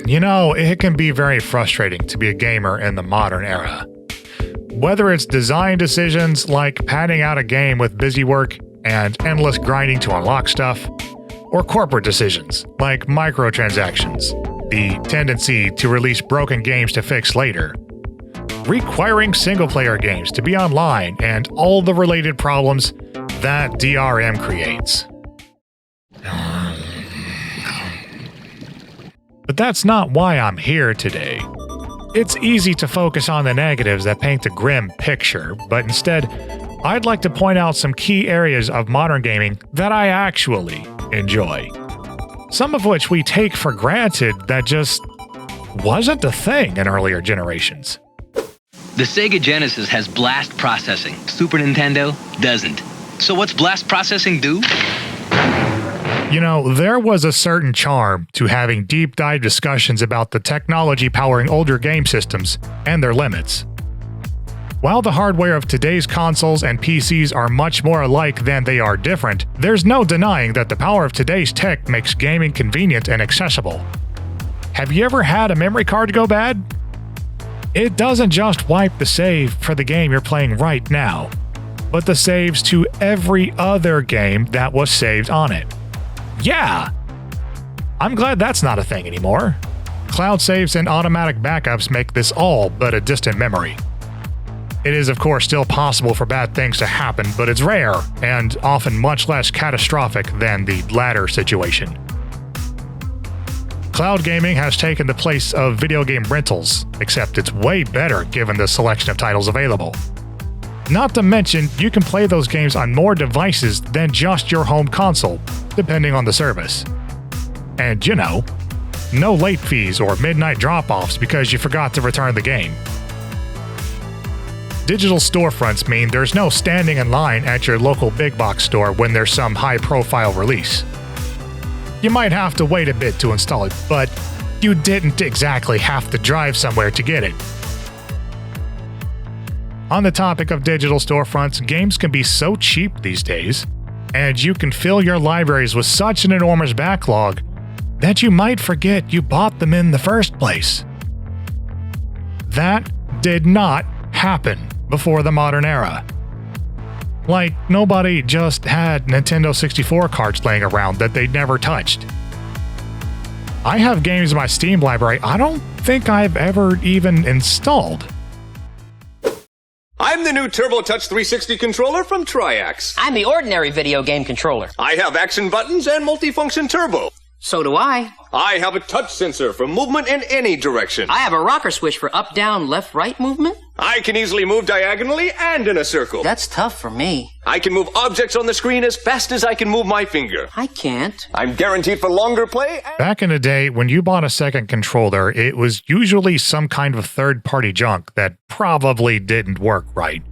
You know, it can be very frustrating to be a gamer in the modern era. Whether it's design decisions like padding out a game with busy work and endless grinding to unlock stuff, or corporate decisions like microtransactions, the tendency to release broken games to fix later, requiring single-player games to be online, and all the related problems that DRM creates. But that's not why I'm here today. It's easy to focus on the negatives that paint a grim picture, but instead, I'd like to point out some key areas of modern gaming that I actually enjoy. Some of which we take for granted that just wasn't a thing in earlier generations. The Sega Genesis has blast processing. Super Nintendo doesn't. So what's blast processing do? You know, there was a certain charm to having deep dive discussions about the technology powering older game systems and their limits. While the hardware of today's consoles and PCs are much more alike than they are different, there's no denying that the power of today's tech makes gaming convenient and accessible. Have you ever had a memory card go bad? It doesn't just wipe the save for the game you're playing right now, but the saves to every other game that was saved on it. Yeah! I'm glad that's not a thing anymore. Cloud saves and automatic backups make this all but a distant memory. It is of course still possible for bad things to happen, but it's rare and often much less catastrophic than the latter situation. Cloud gaming has taken the place of video game rentals, except it's way better given the selection of titles available. Not to mention, you can play those games on more devices than just your home console, depending on the service. And you know, no late fees or midnight drop-offs because you forgot to return the game. Digital storefronts mean there's no standing in line at your local big box store when there's some high-profile release. You might have to wait a bit to install it, but you didn't exactly have to drive somewhere to get it. On the topic of digital storefronts, games can be so cheap these days, and you can fill your libraries with such an enormous backlog that you might forget you bought them in the first place. That did not happen before the modern era. Like, nobody just had Nintendo 64 cards laying around that they'd never touched. I have games in my Steam library I don't think I've ever even installed. I'm the new Turbo Touch 360 controller from Triax. I'm the ordinary video game controller. I have action buttons and multifunction turbo. So do I. I have a touch sensor for movement in any direction. I have a rocker switch for up, down, left, right movement. I can easily move diagonally and in a circle. That's tough for me. I can move objects on the screen as fast as I can move my finger. I can't. I'm guaranteed for longer play. Back in the day, when you bought a second controller, it was usually some kind of third-party junk that probably didn't work right,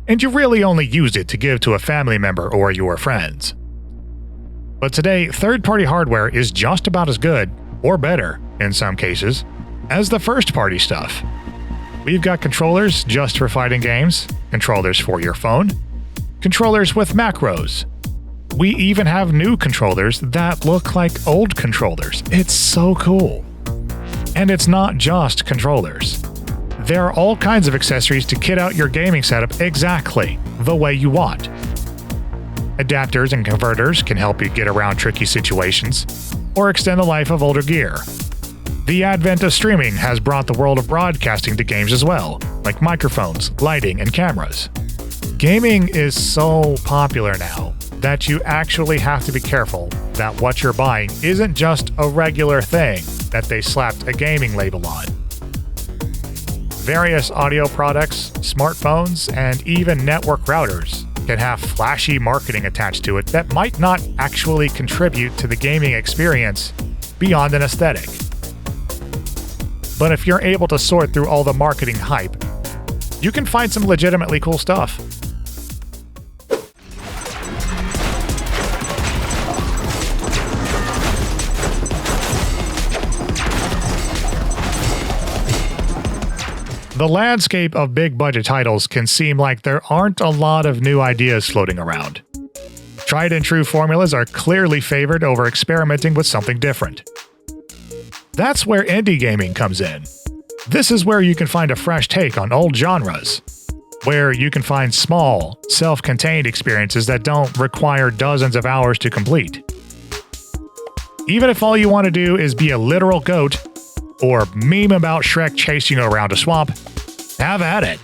and you really only used it to give to a family member or your friends. But today, third-party hardware is just about as good, or better in some cases, as the first-party stuff. We've got controllers just for fighting games, controllers for your phone, controllers with macros. We even have new controllers that look like old controllers. It's so cool. And it's not just controllers. There are all kinds of accessories to kit out your gaming setup exactly the way you want. Adapters and converters can help you get around tricky situations or extend the life of older gear. The advent of streaming has brought the world of broadcasting to games as well, like microphones, lighting, and cameras. Gaming is so popular now that you actually have to be careful that what you're buying isn't just a regular thing that they slapped a gaming label on. Various audio products, smartphones, and even network routers can have flashy marketing attached to it that might not actually contribute to the gaming experience beyond an aesthetic. But if you're able to sort through all the marketing hype, you can find some legitimately cool stuff. The landscape of big budget titles can seem like there aren't a lot of new ideas floating around. Tried and true formulas are clearly favored over experimenting with something different. That's where indie gaming comes in. This is where you can find a fresh take on old genres, where you can find small, self-contained experiences that don't require dozens of hours to complete. Even if all you want to do is be a literal goat or meme about Shrek chasing you around a swamp, have at it.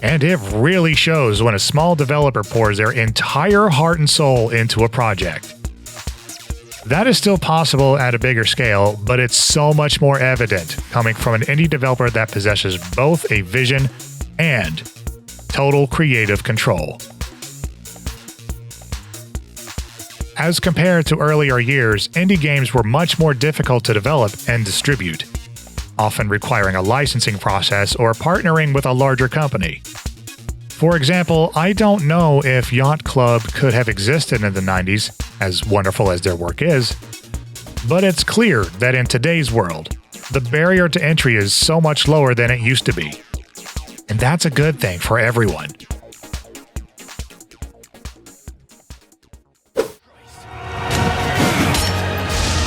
And it really shows when a small developer pours their entire heart and soul into a project. That is still possible at a bigger scale, but it's so much more evident coming from an indie developer that possesses both a vision and total creative control. As compared to earlier years, indie games were much more difficult to develop and distribute, often requiring a licensing process or partnering with a larger company. For example, I don't know if Yacht Club could have existed in the 90s, as wonderful as their work is, but it's clear that in today's world, the barrier to entry is so much lower than it used to be. And that's a good thing for everyone.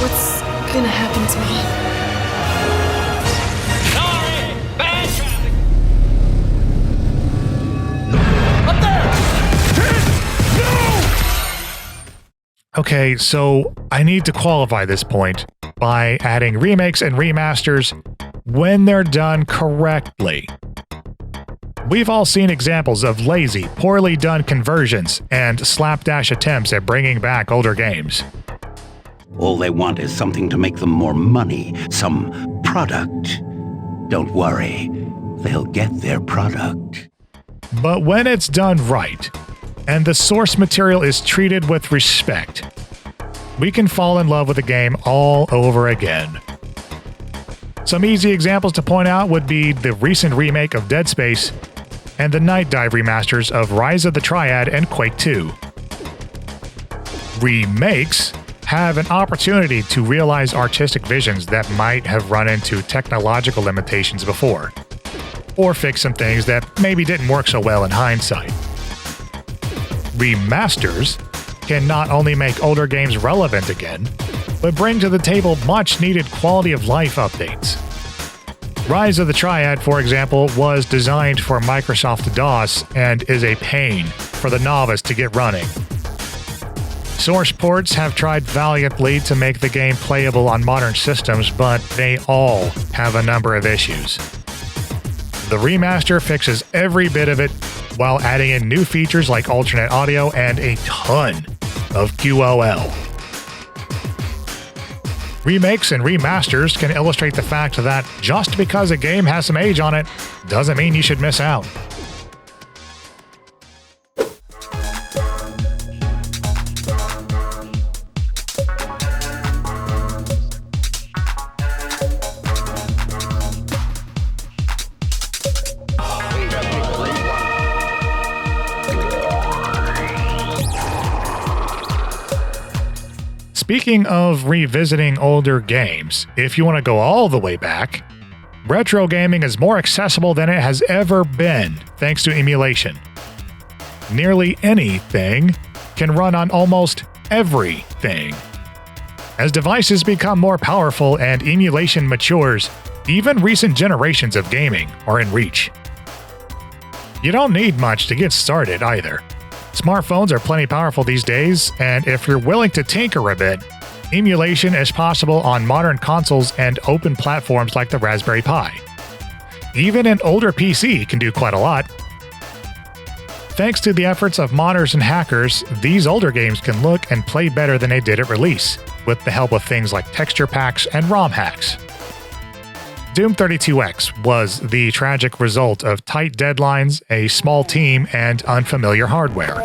What's gonna happen to me? Sorry! Bad traffic! Okay, so I need to qualify this point by adding remakes and remasters when they're done correctly. We've all seen examples of lazy, poorly done conversions and slapdash attempts at bringing back older games. All they want is something to make them more money, some product. Don't worry, they'll get their product. But when it's done right, and the source material is treated with respect, we can fall in love with the game all over again. Some easy examples to point out would be the recent remake of Dead Space and the Night Dive remasters of Rise of the Triad and Quake 2. Remakes have an opportunity to realize artistic visions that might have run into technological limitations before, or fix some things that maybe didn't work so well in hindsight. Remasters can not only make older games relevant again, but bring to the table much-needed quality-of-life updates. Rise of the Triad, for example, was designed for Microsoft DOS and is a pain for the novice to get running. Source ports have tried valiantly to make the game playable on modern systems, but they all have a number of issues. The remaster fixes every bit of it while adding in new features like alternate audio and a ton of QOL. Remakes and remasters can illustrate the fact that just because a game has some age on it doesn't mean you should miss out. Speaking of revisiting older games, if you want to go all the way back, retro gaming is more accessible than it has ever been thanks to emulation. Nearly anything can run on almost everything. As devices become more powerful and emulation matures, even recent generations of gaming are in reach. You don't need much to get started either. Smartphones are plenty powerful these days, and if you're willing to tinker a bit, emulation is possible on modern consoles and open platforms like the Raspberry Pi. Even an older PC can do quite a lot. Thanks to the efforts of modders and hackers, these older games can look and play better than they did at release, with the help of things like texture packs and ROM hacks. Doom 32X was the tragic result of tight deadlines, a small team, and unfamiliar hardware.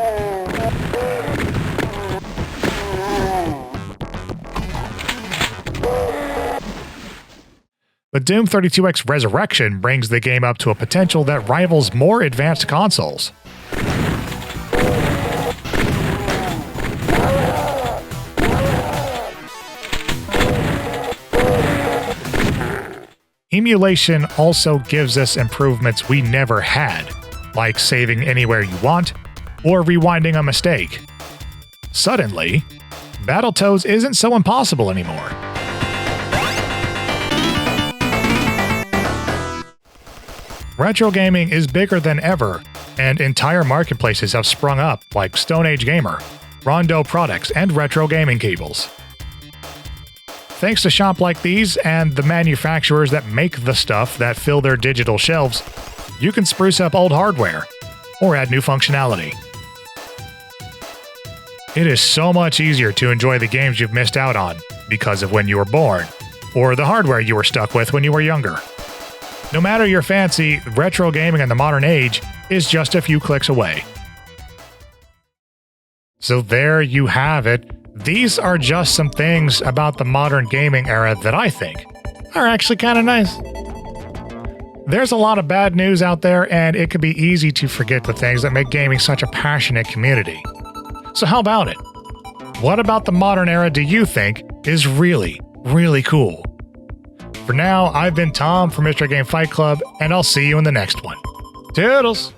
But Doom 32X Resurrection brings the game up to a potential that rivals more advanced consoles. Emulation also gives us improvements we never had, like saving anywhere you want, or rewinding a mistake. Suddenly, Battletoads isn't so impossible anymore. Retro gaming is bigger than ever, and entire marketplaces have sprung up like Stone Age Gamer, Rondo Products, and Retro Gaming Cables. Thanks to shops like these and the manufacturers that make the stuff that fill their digital shelves, you can spruce up old hardware or add new functionality. It is so much easier to enjoy the games you've missed out on because of when you were born, or the hardware you were stuck with when you were younger. No matter your fancy, retro gaming in the modern age is just a few clicks away. So there you have it. These are just some things about the modern gaming era that I think are actually kind of nice. There's a lot of bad news out there, and it can be easy to forget the things that make gaming such a passionate community. So how about it? What about the modern era do you think is really, really cool? For now, I've been Tom from Mr. Game Fight Club, and I'll see you in the next one. Toodles!